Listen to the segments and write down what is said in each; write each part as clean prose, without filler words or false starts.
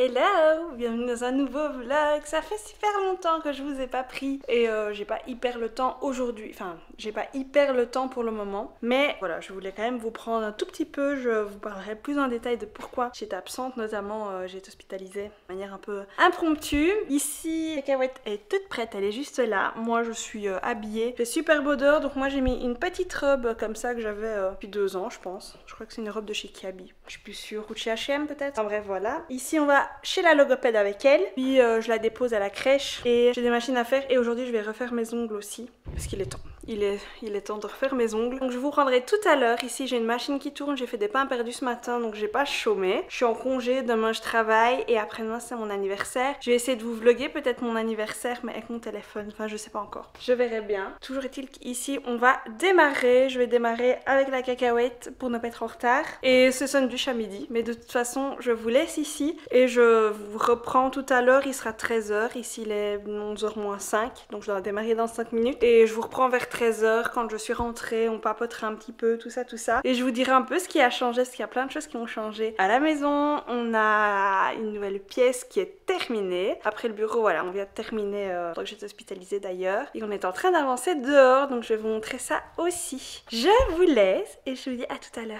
Hello, bienvenue dans un nouveau vlog. Ça fait super longtemps que je vous ai pas pris et j'ai pas hyper le temps aujourd'hui. Enfin, j'ai pas hyper le temps pour le moment. Mais voilà, je voulais quand même vous prendre un tout petit peu. Je vous parlerai plus en détail de pourquoi j'étais absente. Notamment, j'ai été hospitalisée de manière un peu impromptue. Ici, la cacahuète est toute prête, elle est juste là. Moi, je suis habillée. Il fait super beau dehors, donc moi j'ai mis une petite robe comme ça que j'avais depuis 2 ans, je pense. Je crois que c'est une robe de chez Kiabi. Je suis plus sûre. Ou de chez H&M peut-être. En bref, voilà. Ici, on va chez la logopède avec elle, puis je la dépose à la crèche et j'ai des machines à faire et aujourd'hui je vais refaire mes ongles aussi parce qu'il est temps. Il est temps de refaire mes ongles. Donc je vous prendrai tout à l'heure. Ici j'ai une machine qui tourne, j'ai fait des pains perdus ce matin donc j'ai pas chômé. Je suis en congé, demain je travaille et après-demain c'est mon anniversaire. Je vais essayer de vous vlogger peut-être mon anniversaire mais avec mon téléphone, enfin je sais pas encore. Je verrai bien. Toujours est-il qu'ici on va démarrer. Je vais démarrer avec la cacahuète pour ne pas être en retard. Et ce sandwich à midi. Mais de toute façon je vous laisse ici et je vous reprends tout à l'heure. Il sera 13 h. Ici il est 11h moins 5 donc je dois démarrer dans 5 minutes et je vous reprends vers 13 h quand je suis rentrée, on papotera un petit peu, tout ça. Et je vous dirai un peu ce qui a changé, parce qu'il y a plein de choses qui ont changé. À la maison, on a une nouvelle pièce qui est terminée. Après le bureau, voilà, on vient de terminer, donc j'étais hospitalisée d'ailleurs. Et on est en train d'avancer dehors, donc je vais vous montrer ça aussi. Je vous laisse et je vous dis à tout à l'heure.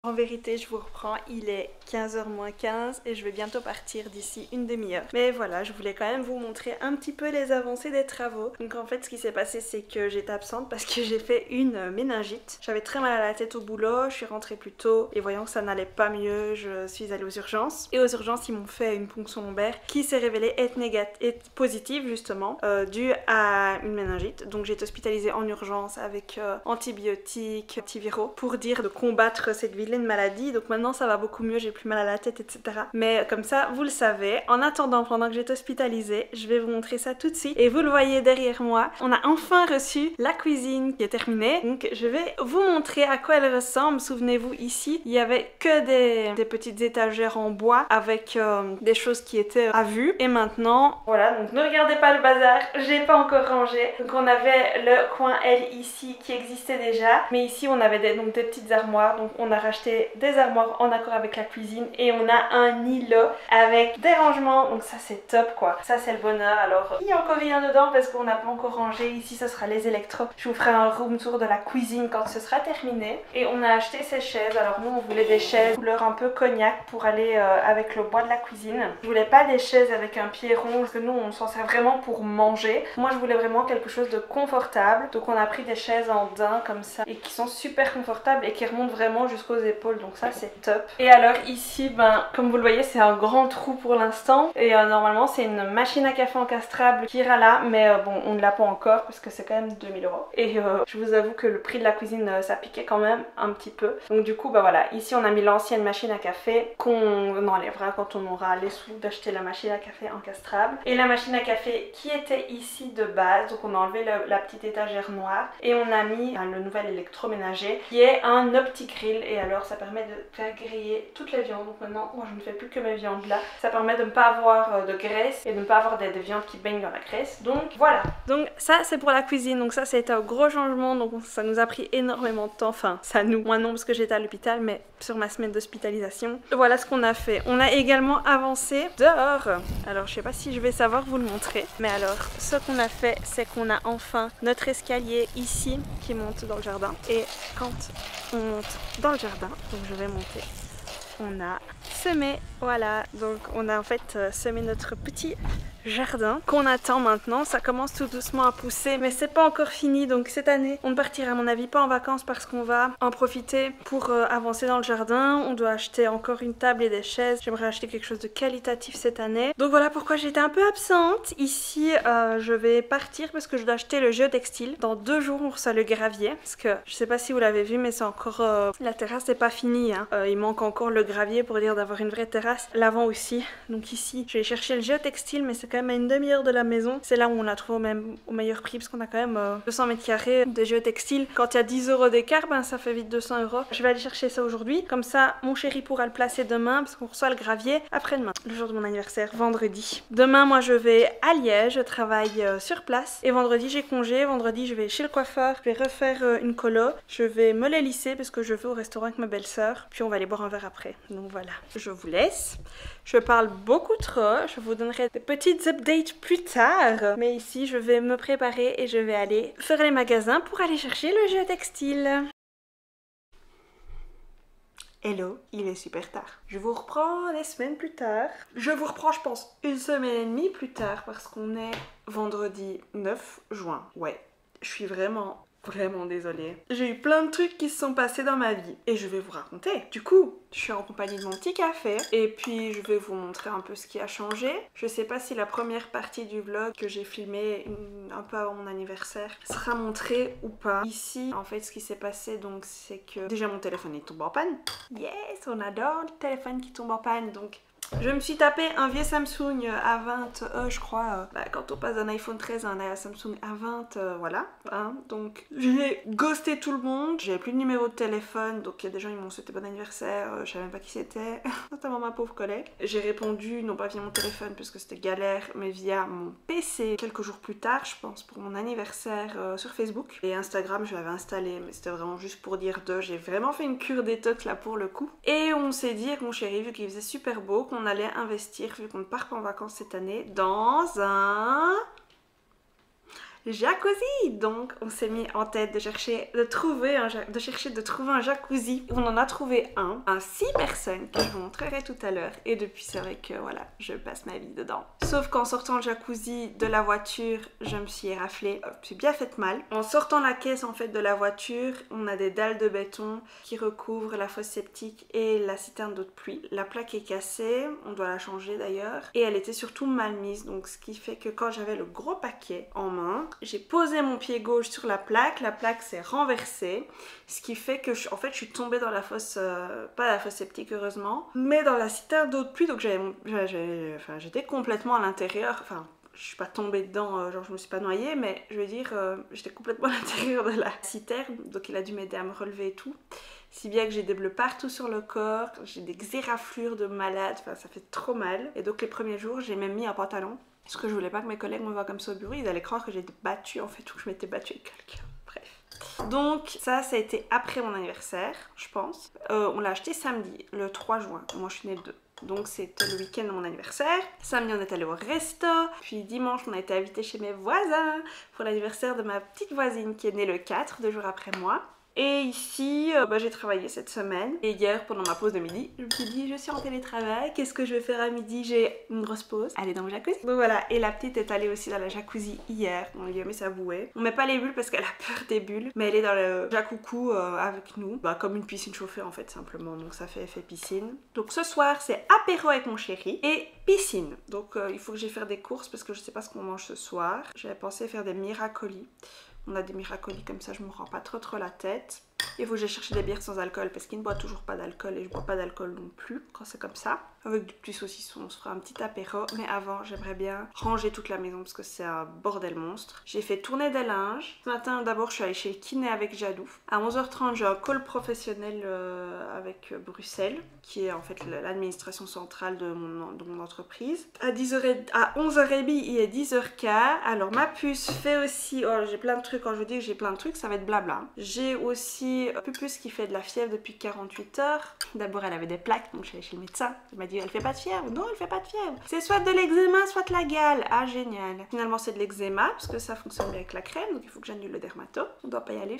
En vérité, je vous reprends, il est 15h moins 15 et je vais bientôt partir d'ici une demi-heure. Mais voilà, je voulais quand même vous montrer un petit peu les avancées des travaux. Donc en fait, ce qui s'est passé, c'est que j'étais absente parce que j'ai fait une méningite. J'avais très mal à la tête au boulot, je suis rentrée plus tôt et voyant que ça n'allait pas mieux, je suis allée aux urgences. Et aux urgences, ils m'ont fait une ponction lombaire qui s'est révélée être positive justement, due à une méningite. Donc j'ai été hospitalisée en urgence avec antibiotiques, antiviraux pour dire de combattre cette vilaine maladie. Donc maintenant ça va beaucoup mieux, j'ai plus mal à la tête, etc. Mais comme ça, vous le savez. En attendant, pendant que j'étais hospitalisée, je vais vous montrer ça tout de suite. Et vous le voyez derrière moi, on a enfin reçu la cuisine qui est terminée. Donc je vais vous montrer à quoi elle ressemble. Souvenez-vous, ici, il y avait que des petites étagères en bois avec des choses qui étaient à vue. Et maintenant, voilà, donc ne regardez pas le bazar, j'ai pas encore rangé. Donc on avait le coin L ici qui existait déjà. Mais ici, on avait donc des petites armoires. Donc on a racheté des armoires en accord avec la cuisine et on a un îlot avec des rangements, donc ça c'est top quoi, ça c'est le bonheur. Alors il n'y a encore rien dedans parce qu'on n'a pas encore rangé. Ici ce sera les électros, je vous ferai un room tour de la cuisine quand ce sera terminé. Et on a acheté ces chaises, alors nous on voulait des chaises couleur un peu cognac pour aller avec le bois de la cuisine. Je voulais pas des chaises avec un pied rond parce que nous on s'en sert vraiment pour manger. Moi je voulais vraiment quelque chose de confortable, donc on a pris des chaises en daim comme ça et qui sont super confortables et qui remontent vraiment jusqu'aux épaules, donc ça c'est top. Et alors ici, ben comme vous le voyez, c'est un grand trou pour l'instant et normalement c'est une machine à café encastrable qui ira là, mais bon on ne l'a pas encore parce que c'est quand même 2000 €. Et je vous avoue que le prix de la cuisine ça piquait quand même un petit peu. Donc du coup bah voilà, ici on a mis l'ancienne machine à café qu'on enlèvera quand on aura les sous d'acheter la machine à café encastrable. Et la machine à café qui était ici de base, donc on a enlevé la petite étagère noire et on a mis le nouvel électroménager qui est un OptiGrill. Et alors ça permet de faire griller toutes les viandes. Donc maintenant moi je ne fais plus que mes viandes là. Ça permet de ne pas avoir de graisse et de ne pas avoir des viandes qui baignent dans la graisse. Donc voilà. Donc ça c'est pour la cuisine. Donc ça c'était un gros changement. Donc ça nous a pris énormément de temps. Enfin ça nous, moi non parce que j'étais à l'hôpital, mais sur ma semaine d'hospitalisation. Voilà ce qu'on a fait. On a également avancé dehors. Alors je sais pas si je vais savoir vous le montrer. Mais alors ce qu'on a fait, c'est qu'on a enfin notre escalier ici qui monte dans le jardin. Et quand on monte dans le jardin, donc je vais monter, on a semé, voilà, donc on a en fait semé notre petit jardin qu'on attend maintenant. Ça commence tout doucement à pousser mais c'est pas encore fini. Donc cette année on ne partira à mon avis pas en vacances parce qu'on va en profiter pour avancer dans le jardin. On doit acheter encore une table et des chaises. J'aimerais acheter quelque chose de qualitatif cette année. Donc voilà pourquoi j'étais un peu absente. Ici je vais partir parce que je dois acheter le géotextile. Dans 2 jours on reçoit le gravier parce que je sais pas si vous l'avez vu mais c'est encore la terrasse n'est pas finie hein. Il manque encore le gravier pour dire d'avoir une vraie terrasse. L'avant aussi. Donc ici je vais chercher le géotextile mais c'est quand même à une demi-heure de la maison. C'est là où on l'a trouvé au meilleur prix parce qu'on a quand même 200 mètres carrés de géotextile. Quand il y a 10 € d'écart, ben ça fait vite 200 €. Je vais aller chercher ça aujourd'hui. Comme ça, mon chéri pourra le placer demain parce qu'on reçoit le gravier après-demain, le jour de mon anniversaire, vendredi. Demain, moi, je vais à Liège, je travaille sur place. Et vendredi, j'ai congé. Vendredi, je vais chez le coiffeur. Je vais refaire une colo. Je vais me les lisser parce que je vais au restaurant avec ma belle-sœur. Puis on va aller boire un verre après. Donc voilà, je vous laisse. Je parle beaucoup trop, je vous donnerai des petites updates plus tard. Mais ici, je vais me préparer et je vais aller faire les magasins pour aller chercher le jeu textile. Hello, il est super tard. Je vous reprends des semaines plus tard. Je vous reprends, je pense, une semaine et demie plus tard parce qu'on est vendredi 9 juin. Ouais, je suis vraiment désolée. J'ai eu plein de trucs qui se sont passés dans ma vie et je vais vous raconter. Du coup, je suis en compagnie de mon petit café et puis je vais vous montrer un peu ce qui a changé. Je sais pas si la première partie du vlog que j'ai filmé un peu avant mon anniversaire sera montrée ou pas. Ici, en fait, ce qui s'est passé, donc, c'est que déjà mon téléphone est tombé en panne. Yes, on adore le téléphone qui tombe en panne, donc... Je me suis tapé un vieux Samsung A20, je crois, quand on passe d'un iPhone 13 à un Samsung A20, voilà. Hein, donc j'ai ghosté tout le monde, j'avais plus de numéro de téléphone, donc il y a des gens qui m'ont souhaité bon anniversaire, je savais même pas qui c'était, notamment ma pauvre collègue. J'ai répondu, non pas via mon téléphone parce que c'était galère, mais via mon PC quelques jours plus tard, je pense, pour mon anniversaire sur Facebook. Et Instagram, je l'avais installé, mais c'était vraiment juste pour dire j'ai vraiment fait une cure détox là pour le coup. Et on s'est dit avec mon chéri, vu qu'il faisait super beau, on allait investir, vu qu'on ne part pas en vacances cette année, dans un jacuzzi. Donc on s'est mis en tête de trouver un jacuzzi. On en a trouvé un 6 personnes que je vous montrerai tout à l'heure. Et depuis c'est vrai que voilà, je passe ma vie dedans. Sauf qu'en sortant le jacuzzi de la voiture, je me suis éraflée, je me suis bien fait mal. En sortant la caisse en fait de la voiture, on a des dalles de béton qui recouvrent la fosse septique et la citerne d'eau de pluie. La plaque est cassée, on doit la changer d'ailleurs. Et elle était surtout mal mise, donc ce qui fait que quand j'avais le gros paquet en main, j'ai posé mon pied gauche sur la plaque s'est renversée, ce qui fait que en fait je suis tombée dans la fosse, pas la fosse septique heureusement, mais dans la citerne d'eau de pluie, donc j'étais complètement à l'intérieur, enfin je suis pas tombée dedans, genre je me suis pas noyée, mais je veux dire, j'étais complètement à l'intérieur de la citerne, donc il a dû m'aider à me relever et tout. Si bien que j'ai des bleus partout sur le corps, j'ai des éraflures de malade, enfin ça fait trop mal. Et donc les premiers jours, j'ai même mis un pantalon. Parce que je voulais pas que mes collègues me voient comme ça au bureau, ils allaient croire que j'étais battue en fait, ou que je m'étais battue avec quelqu'un. Bref. Donc ça a été après mon anniversaire, je pense. On l'a acheté samedi, le 3 juin. Moi je suis née le 2. Donc c'était le week-end de mon anniversaire. Samedi on est allé au resto. Puis dimanche on a été invité chez mes voisins pour l'anniversaire de ma petite voisine qui est née le 4, 2 jours après moi. Et ici, j'ai travaillé cette semaine. Et hier, pendant ma pause de midi, je me suis dit, je suis en télétravail, qu'est-ce que je vais faire à midi? J'ai une grosse pause. Aller dans le jacuzzi. Donc voilà, et la petite est allée aussi dans la jacuzzi hier. On lui a mis sa bouée. On met pas les bulles parce qu'elle a peur des bulles. Mais elle est dans le jacoucou avec nous. Comme une piscine chauffée en fait, simplement. Donc ça fait effet piscine. Donc ce soir, c'est apéro avec mon chéri et piscine. Donc il faut que j'aille faire des courses parce que je sais pas ce qu'on mange ce soir. J'avais pensé faire des miracolis. On a des miracolis comme ça, je me rends pas trop la tête. Il faut que j'aille chercher des bières sans alcool parce qu'il ne boit toujours pas d'alcool et je bois pas d'alcool non plus quand c'est comme ça. Avec du petit saucisson, on se fera un petit apéro. Mais avant, j'aimerais bien ranger toute la maison parce que c'est un bordel monstre. J'ai fait tourner des linges. Ce matin, d'abord, je suis allée chez le kiné avec Jadou. À 11h30, j'ai un call professionnel avec Bruxelles, qui est en fait l'administration centrale de mon entreprise. À 11h30, il est 10h15. Alors, ma puce fait aussi... Oh, j'ai plein de trucs. Quand je vous dis que j'ai plein de trucs, ça va être blabla. J'ai aussi Pupus qui fait de la fièvre depuis 48 heures. D'abord, elle avait des plaques, donc je suis allée chez le médecin. Il m'a dit, elle fait pas de fièvre. Non, elle fait pas de fièvre. C'est soit de l'eczéma, soit de la gale. Ah, génial. Finalement, c'est de l'eczéma, parce que ça fonctionne bien avec la crème, donc il faut que j'annule le dermato. On doit pas y aller,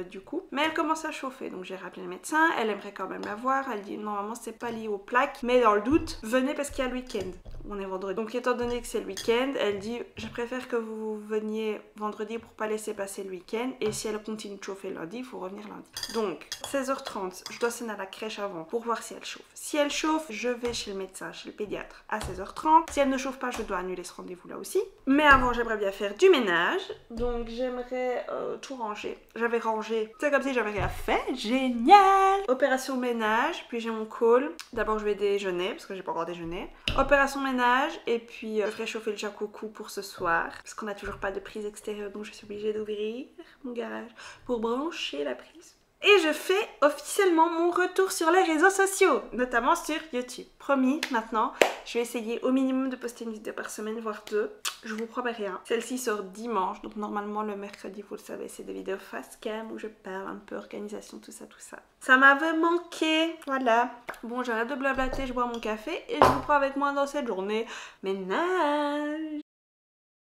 du coup. Mais elle commence à chauffer, donc j'ai rappelé le médecin. Elle aimerait quand même la voir. Elle dit, normalement, c'est pas lié aux plaques, mais dans le doute, venez parce qu'il y a le week-end. On est vendredi. Donc, étant donné que c'est le week-end, elle dit, je préfère que vous veniez vendredi pour pas laisser passer le week-end. Et si elle continue de chauffer lundi, il faut revenir lundi. Donc, 16h30, je dois sonner à la crèche avant pour voir si elle chauffe. Si elle chauffe, je vais chez le médecin, chez le pédiatre à 16h30. Si elle ne chauffe pas, je dois annuler ce rendez-vous là aussi. Mais avant, j'aimerais bien faire du ménage. Donc, j'aimerais tout ranger. J'avais rangé, c'est comme si j'avais rien fait. Génial! Opération ménage, puis j'ai mon call. D'abord, je vais déjeuner parce que j'ai pas encore déjeuné. Opération ménage, et puis je ferai chauffer le jacoucou pour ce soir. Parce qu'on n'a toujours pas de prise extérieure, donc je suis obligée d'ouvrir mon garage pour brancher la prise. Et je fais officiellement mon retour sur les réseaux sociaux, notamment sur YouTube. Promis, maintenant, je vais essayer au minimum de poster une vidéo par semaine, voire 2. Je vous promets rien. Celle-ci sort dimanche, donc normalement le mercredi, vous le savez, c'est des vidéos face cam où je parle un peu organisation, tout ça, tout ça. Ça m'avait manqué, voilà. Bon, j'arrête de blablater, je bois mon café et je vous prends avec moi dans cette journée ménage.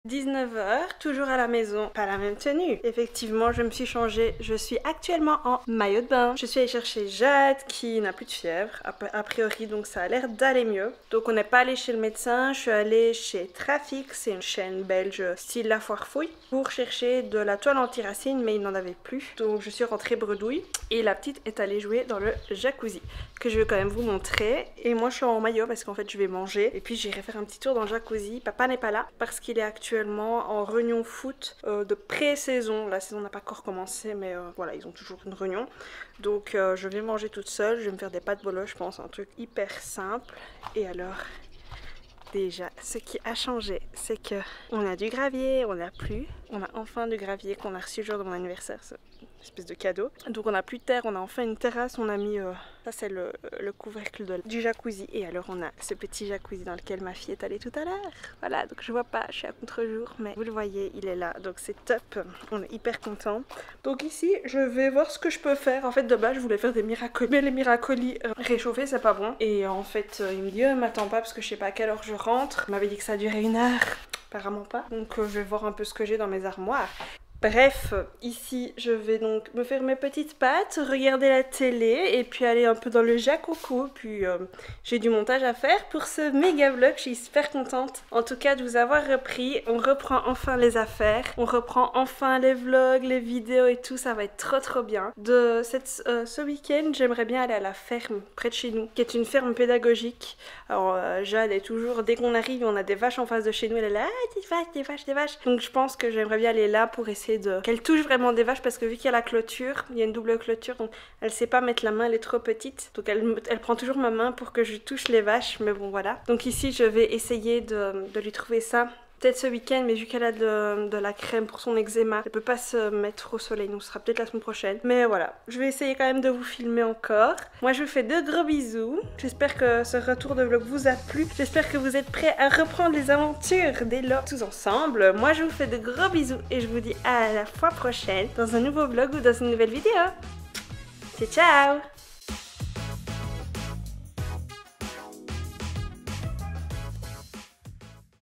19h, toujours à la maison, pas la même tenue. Effectivement, je me suis changée, je suis actuellement en maillot de bain. Je suis allée chercher Jade qui n'a plus de fièvre, a priori, donc ça a l'air d'aller mieux. Donc on n'est pas allé chez le médecin, je suis allée chez Trafic, c'est une chaîne belge style La Foire Fouille, pour chercher de la toile anti-racine, mais il n'en avait plus. Donc je suis rentrée bredouille et la petite est allée jouer dans le jacuzzi, que je vais quand même vous montrer. Et moi je suis en maillot parce qu'en fait je vais manger et puis j'irai faire un petit tour dans le jacuzzi. Papa n'est pas là parce qu'il est actuellement en réunion foot de pré-saison. La saison n'a pas encore commencé, mais voilà, ils ont toujours une réunion. Donc je vais manger toute seule, je vais me faire des pâtes bolo, je pense, un truc hyper simple. Et alors, déjà, ce qui a changé, c'est que on a du gravier, on n'a plus. On a enfin du gravier qu'on a reçu le jour de mon anniversaire, c'est une espèce de cadeau. Donc on n'a plus de terre, on a enfin une terrasse, on a mis, ça c'est le couvercle du jacuzzi. Et alors on a ce petit jacuzzi dans lequel ma fille est allée tout à l'heure. Voilà, donc je vois pas, je suis à contre-jour, mais vous le voyez, il est là, donc c'est top, on est hyper content. Donc ici, je vais voir ce que je peux faire. En fait, de base, je voulais faire des miracoli, mais les miracoli réchauffés, c'est pas bon. Et en fait, il me dit, m'attends pas parce que je sais pas à quelle heure je rentre. Il m'avait dit que ça durait 1 heure. Apparemment pas. Donc je vais voir un peu ce que j'ai dans mes armoires. Bref, ici je vais donc me faire mes petites pâtes, regarder la télé et puis aller un peu dans le jacoco. Puis j'ai du montage à faire pour ce méga vlog, je suis super contente en tout cas de vous avoir repris. On reprend enfin les affaires, on reprend enfin les vlogs, les vidéos et tout, ça va être trop bien. Ce week-end, j'aimerais bien aller à la ferme près de chez nous, qui est une ferme pédagogique. Alors Jade est toujours, dès qu'on arrive, on a des vaches en face de chez nous, elle est là, ah, des vaches, des vaches, des vaches. Donc je pense que j'aimerais bien aller là pour essayer qu'elle touche vraiment des vaches parce que vu qu'il y a la clôture, il y a une double clôture, donc elle sait pas mettre la main, elle est trop petite. Donc elle prend toujours ma main pour que je touche les vaches, mais bon voilà. Donc ici je vais essayer de lui trouver ça. Peut-être ce week-end, mais vu qu'elle a de la crème pour son eczéma, elle peut pas se mettre au soleil, donc ce sera peut-être la semaine prochaine. Mais voilà, je vais essayer quand même de vous filmer encore. Moi je vous fais de gros bisous. J'espère que ce retour de vlog vous a plu. J'espère que vous êtes prêts à reprendre les aventures des lots tous ensemble. Moi je vous fais de gros bisous et je vous dis à la fois prochaine dans un nouveau vlog ou dans une nouvelle vidéo. Ciao ciao!